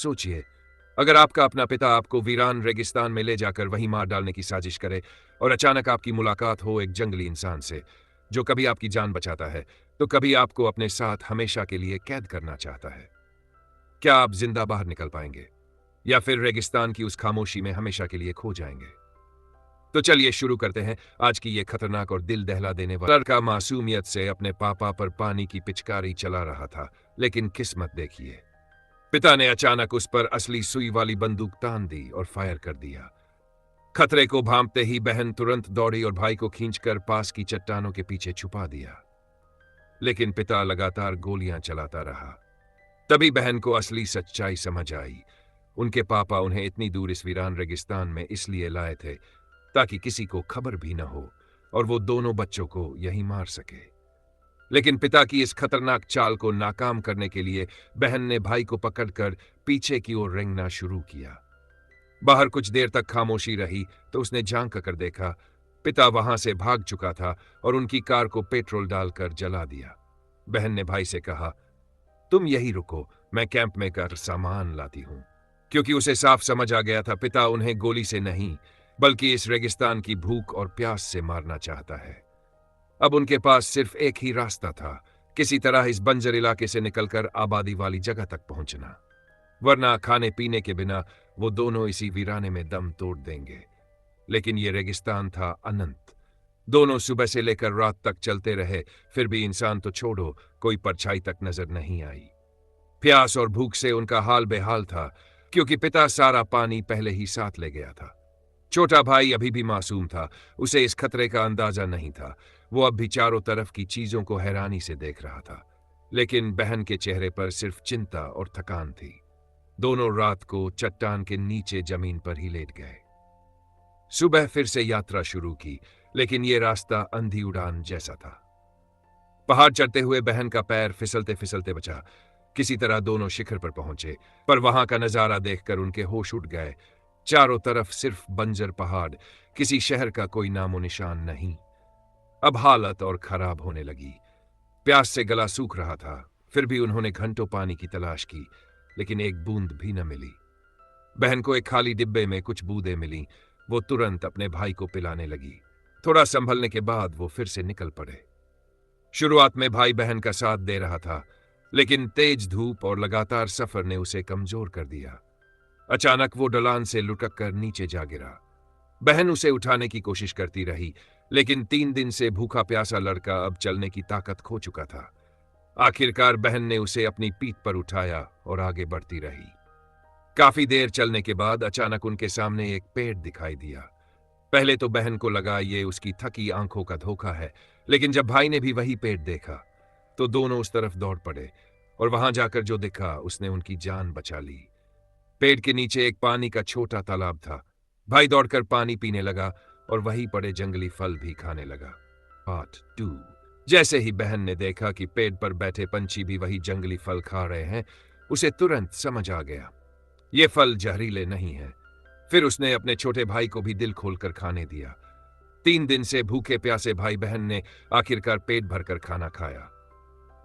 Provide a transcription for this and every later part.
सोचिए, अगर आपका अपना पिता आपको वीरान रेगिस्तान में ले जाकर वहीं मार डालने की साजिश करे और अचानक आपकी मुलाकात हो एक जंगली इंसान से जो कभी आपकी जान बचाता है तो कभी आपको अपने साथ हमेशा के लिए कैद करना चाहता है, क्या आप जिंदा बाहर निकल पाएंगे या फिर रेगिस्तान की उस खामोशी में हमेशा के लिए खो जाएंगे? तो चलिए शुरू करते हैं आज की ये खतरनाक और दिल दहला देने वाला लड़का मासूमियत से अपने पापा पर पानी की पिचकारी चला रहा था, लेकिन किस्मत देखिए, पिता ने अचानक उस पर असली सुई वाली बंदूक तान दी और फायर कर दिया। खतरे को भांपते ही बहन तुरंत दौड़ी और भाई को खींचकर पास की चट्टानों के पीछे छुपा दिया, लेकिन पिता लगातार गोलियां चलाता रहा। तभी बहन को असली सच्चाई समझ आई। उनके पापा उन्हें इतनी दूर इस वीरान रेगिस्तान में इसलिए लाए थे ताकि किसी को खबर भी न हो और वो दोनों बच्चों को यहीं मार सके। लेकिन पिता की इस खतरनाक चाल को नाकाम करने के लिए बहन ने भाई को पकड़कर पीछे की ओर रेंगना शुरू किया। बाहर कुछ देर तक खामोशी रही तो उसने झांक कर देखा, पिता वहां से भाग चुका था और उनकी कार को पेट्रोल डालकर जला दिया। बहन ने भाई से कहा, तुम यही रुको, मैं कैंप में कर सामान लाती हूं, क्योंकि उसे साफ समझ आ गया था पिता उन्हें गोली से नहीं बल्कि इस रेगिस्तान की भूख और प्यास से मारना चाहता है। अब उनके पास सिर्फ एक ही रास्ता था, किसी तरह इस बंजर इलाके से निकलकर आबादी वाली जगह तक पहुंचना, वरना खाने पीने के बिना वो दोनों इसी वीराने में दम तोड़ देंगे। लेकिन ये रेगिस्तान था अनंत। दोनों सुबह से लेकर रात तक चलते रहे, फिर भी इंसान तो छोड़ो, कोई परछाई तक नजर नहीं आई। प्यास और भूख से उनका हाल बेहाल था, क्योंकि पिता सारा पानी पहले ही साथ ले गया था। छोटा भाई अभी भी मासूम था, उसे इस खतरे का अंदाजा नहीं था। वो अब भी चारों तरफ की चीजों को हैरानी से देख रहा था, लेकिन बहन के चेहरे पर सिर्फ चिंता और थकान थी। दोनों रात को चट्टान के नीचे जमीन पर ही लेट गए। सुबह फिर से यात्रा शुरू की, लेकिन ये रास्ता अंधी उड़ान जैसा था। पहाड़ चढ़ते हुए बहन का पैर फिसलते फिसलते बचा। किसी तरह दोनों शिखर पर पहुंचे, पर वहां का नजारा देखकर उनके होश उड़ गए। चारों तरफ सिर्फ बंजर पहाड़, किसी शहर का कोई नामो निशान नहीं। अब हालत और खराब होने लगी। प्यास से गला सूख रहा था, फिर भी उन्होंने घंटों पानी की तलाश की, लेकिन एक बूंद भी न मिली। बहन को एक खाली डिब्बे में कुछ बूंदें मिली। वो तुरंत अपने भाई को पिलाने लगी। थोड़ा संभलने के बाद वो फिर से निकल पड़े। शुरुआत में भाई बहन का साथ दे रहा था, लेकिन तेज धूप और लगातार सफर ने उसे कमजोर कर दिया। अचानक वो ढलान से लुढ़क कर नीचे जा गिरा। बहन उसे उठाने की कोशिश करती रही, लेकिन 3 दिन से भूखा प्यासा लड़का अब चलने की ताकत खो चुका था। आखिरकार बहन ने उसे अपनी पीठ पर उठाया और आगे बढ़ती रही। काफी देर चलने के बाद अचानक उनके सामने एक पेड़ दिखाई दिया। पहले तो बहन को लगा ये उसकी थकी आंखों का धोखा है, लेकिन जब भाई ने भी वही पेड़ देखा तो दोनों उस तरफ दौड़ पड़े और वहां जाकर जो दिखा उसने उनकी जान बचा ली। पेड़ के नीचे एक पानी का छोटा तालाब था। भाई दौड़कर पानी पीने लगा और वहीं पड़े जंगली फल भी खाने लगा। पार्ट 2। जैसे ही बहन ने देखा कि पेड़ पर बैठे पंछी भी वही जंगली फल खा रहे हैं, उसे तुरंत समझ आ गया ये फल जहरीले नहीं हैं। फिर उसने अपने छोटे भाई को भी दिल खोलकर खाने दिया। 3 दिन से भूखे प्यासे भाई बहन ने आखिरकार पेट भरकर खाना खाया।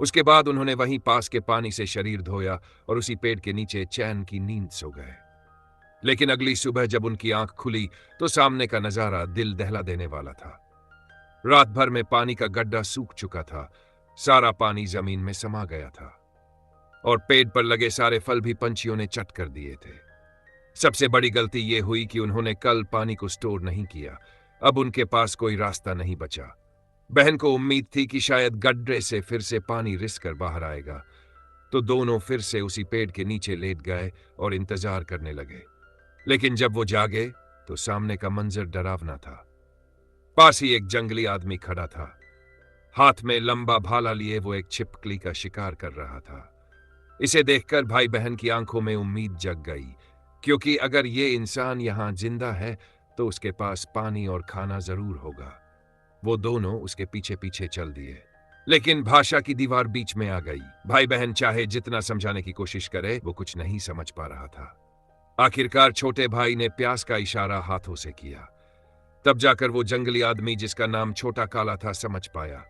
उसके बाद उन्होंने वहीं पास के पानी से शरीर धोया और उसी पेड़ के नीचे चैन की नींद सो गए। लेकिन अगली सुबह जब उनकी आंख खुली तो सामने का नजारा दिल दहला देने वाला था। रात भर में पानी का गड्ढा सूख चुका था, सारा पानी जमीन में समा गया था और पेड़ पर लगे सारे फल भी पंछियों ने चट कर दिए थे। सबसे बड़ी गलती यह हुई कि उन्होंने कल पानी को स्टोर नहीं किया। अब उनके पास कोई रास्ता नहीं बचा। बहन को उम्मीद थी कि शायद गड्ढे से फिर से पानी रिस कर बाहर आएगा, तो दोनों फिर से उसी पेड़ के नीचे लेट गए और इंतजार करने लगे। लेकिन जब वो जागे तो सामने का मंजर डरावना था। पास ही एक जंगली आदमी खड़ा था। हाथ में लंबा भाला लिए वो एक छिपकली का शिकार कर रहा था। इसे देखकर भाई बहन की आंखों में उम्मीद जग गई, क्योंकि अगर ये इंसान यहां जिंदा है तो उसके पास पानी और खाना जरूर होगा। वो दोनों उसके पीछे पीछे चल दिए, लेकिन भाषा की दीवार बीच में आ गई। भाई बहन चाहे जितना समझाने की कोशिश करे, वो कुछ नहीं समझ पा रहा था। आखिरकार छोटे भाई ने प्यास का इशारा हाथों से किया। तब जाकर वो जंगली आदमी जिसका नाम छोटा काला था समझ पाया।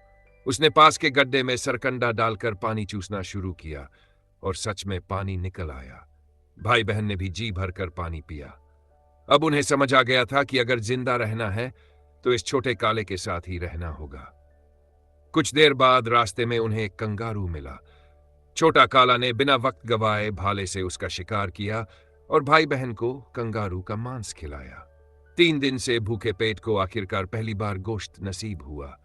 उसने पास के गड्ढे में सरकंडा डालकर पानी चूसना शुरू किया और सच में पानी निकल आया। भाई बहन ने भी जी भर कर पानी पिया। अब उन्हें समझ आ गया था कि अगर जिंदा रहना है तो इस छोटे काले के साथ ही रहना होगा। कुछ देर बाद रास्ते में उन्हें एक कंगारू मिला। छोटा काला ने बिना वक्त गवाए भाले से उसका शिकार किया और भाई बहन को कंगारू का मांस खिलाया। 3 दिन से भूखे पेट को आखिरकार पहली बार गोश्त नसीब हुआ।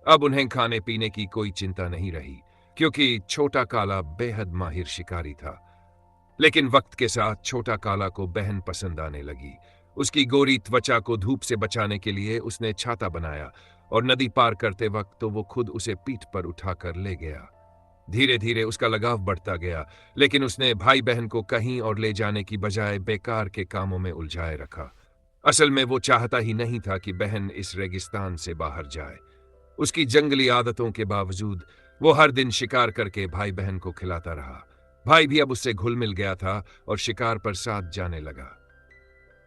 अब उन्हें खाने पीने की कोई चिंता नहीं रही, क्योंकि छोटा काला बेहद माहिर शिकारी था। लेकिन वक्त के साथ छोटा काला को बहन पसंद आने लगी। उसकी गोरी त्वचा को धूप से बचाने के लिए उसने छाता बनाया और नदी पार करते वक्त तो वो खुद उसे पीठ पर उठाकर ले गया। धीरे धीरे उसका लगाव बढ़ता गया, लेकिन उसने भाई बहन को कहीं और ले जाने की बजाय बेकार के कामों में उलझाए रखा। असल में वो चाहता ही नहीं था कि बहन इस रेगिस्तान से बाहर जाए। उसकी जंगली आदतों के बावजूद वो हर दिन शिकार करके भाई बहन को खिलाता रहा। भाई भी अब उससे घुल मिल गया था और शिकार पर साथ जाने लगा।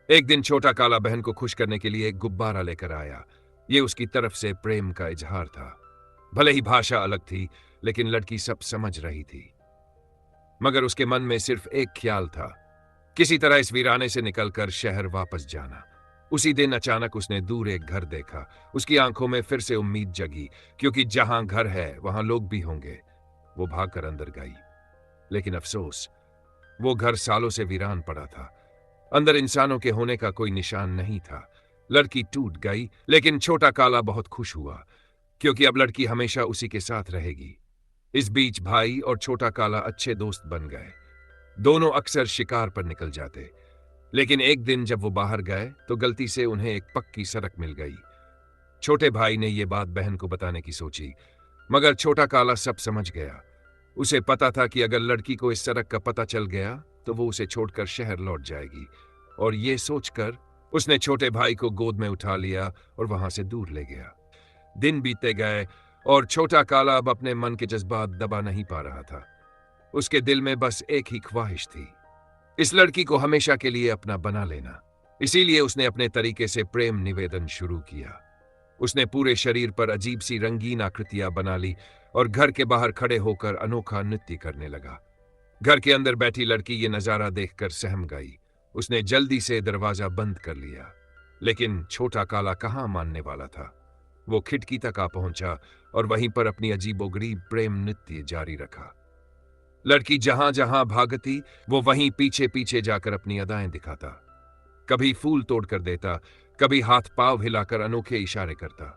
एक दिन छोटा काला बहन को खुश करने के लिए एक गुब्बारा लेकर आया। ये उसकी तरफ से प्रेम का इजहार था। भले ही भाषा अलग थी, लेकिन लड़की सब समझ रही थी। मगर उसके मन में सिर्फ एक ख्याल था, किसी तरह इस वीराने से निकलकर शहर वापस जाना। उसी दिन अचानक उसने दूर एक घर देखा। उसकी आंखों में फिर से उम्मीद जगी, क्योंकि जहां घर है वहां लोग भी होंगे। वो भागकर अंदर गई, लेकिन अफसोस, वो घर सालों से वीरान पड़ा था। अंदर इंसानों के होने का कोई निशान नहीं था। लड़की टूट गई, लेकिन छोटा काला बहुत खुश हुआ, क्योंकि अब लड़की हमेशा उसी के साथ रहेगी। इस बीच भाई और छोटा काला अच्छे दोस्त बन गए। दोनों अक्सर शिकार पर निकल जाते, लेकिन एक दिन जब वो बाहर गए तो गलती से उन्हें एक पक्की सड़क मिल गई। छोटे भाई ने ये बात बहन को बताने की सोची, मगर छोटा काला सब समझ गया। उसे पता था कि अगर लड़की को इस सड़क का पता चल गया तो वो उसे छोड़कर शहर लौट जाएगी, और ये सोचकर उसने छोटे भाई को गोद में उठा लिया और वहां से दूर ले गया। दिन बीतते गए और छोटा काला अब अपने मन के जज्बात दबा नहीं पा रहा था। उसके दिल में बस एक ही ख्वाहिश थी, इस लड़की को हमेशा के लिए अपना बना लेना। इसीलिए उसने अपने तरीके से प्रेम निवेदन शुरू किया। उसने पूरे शरीर पर अजीब सी रंगीन आकृतियां बना ली और घर के बाहर खड़े होकर अनोखा नृत्य करने लगा। घर के अंदर बैठी लड़की ये नजारा देखकर सहम गई। उसने जल्दी से दरवाजा बंद कर लिया, लेकिन छोटा काला कहाँ मानने वाला था। वो खिड़की तक आ पहुंचा और वहीं पर अपनी अजीबोगरीब प्रेम नृत्य जारी रखा। लड़की जहां जहां भागती, वो वहीं पीछे पीछे जाकर अपनी अदाएं दिखाता। कभी फूल तोड़ कर देता, कभी हाथ पांव हिलाकर अनोखे इशारे करता।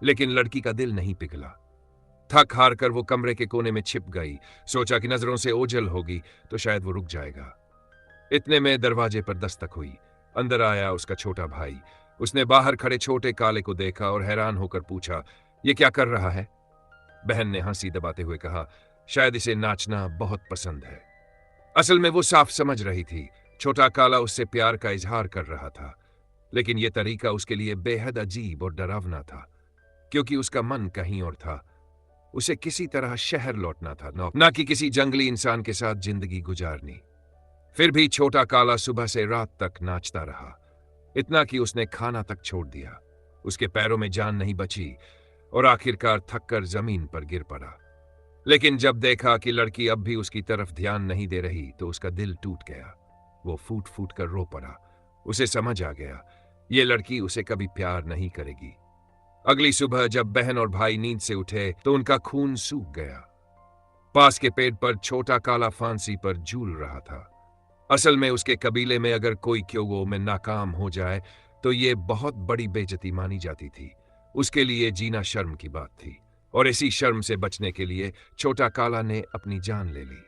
लेकिन लड़की का दिल नहीं पिघला। थक हार कर वो कमरे के कोने में छिप गई। सोचा कि नजरों से ओझल होगी तो शायद वो रुक जाएगा। इतने में दरवाजे पर दस्तक हुई। अंदर आया उसका छोटा भाई। उसने बाहर खड़े छोटे काले को देखा और हैरान होकर पूछा, ये क्या कर रहा है? बहन ने हंसी दबाते हुए कहा, शायद इसे नाचना बहुत पसंद है। असल में वो साफ समझ रही थी, छोटा काला उससे प्यार का इजहार कर रहा था, लेकिन यह तरीका उसके लिए बेहद अजीब और डरावना था, क्योंकि उसका मन कहीं और था। उसे किसी तरह शहर लौटना था, ना कि किसी जंगली इंसान के साथ जिंदगी गुजारनी। फिर भी छोटा काला सुबह से रात तक नाचता रहा, इतना कि उसने खाना तक छोड़ दिया। उसके पैरों में जान नहीं बची और आखिरकार थककर जमीन पर गिर पड़ा। लेकिन जब देखा कि लड़की अब भी उसकी तरफ ध्यान नहीं दे रही तो उसका दिल टूट गया। वो फूट फूट कर रो पड़ा। उसे समझ आ गया, ये लड़की उसे कभी प्यार नहीं करेगी। अगली सुबह जब बहन और भाई नींद से उठे तो उनका खून सूख गया। पास के पेड़ पर छोटा काला फांसी पर झूल रहा था। असल में उसके कबीले में अगर कोई क्योगो में नाकाम हो जाए तो ये बहुत बड़ी बेइज्जती मानी जाती थी। उसके लिए जीना शर्म की बात थी, और इसी शर्म से बचने के लिए छोटा काला ने अपनी जान ले ली।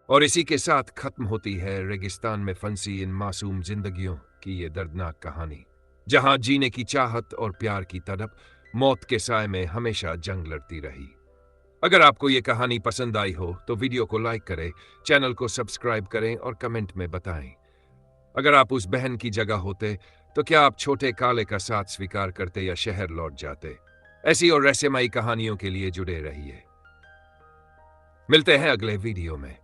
और इसी के साथ खत्म होती है रेगिस्तान में फंसी इन मासूम जिंदगियों की ये दर्दनाक कहानी, जहां जीने की चाहत और प्यार की तड़प मौत के साए में हमेशा जंग लड़ती रही। अगर आपको ये कहानी पसंद आई हो तो वीडियो को लाइक करें, चैनल को सब्सक्राइब करें और कमेंट में बताएं। अगर आप उस बहन की जगह होते तो क्या आप छोटे काले का साथ स्वीकार करते या शहर लौट जाते? ऐसी और रहस्यमयी कहानियों के लिए जुड़े रहिए। मिलते हैं अगले वीडियो में।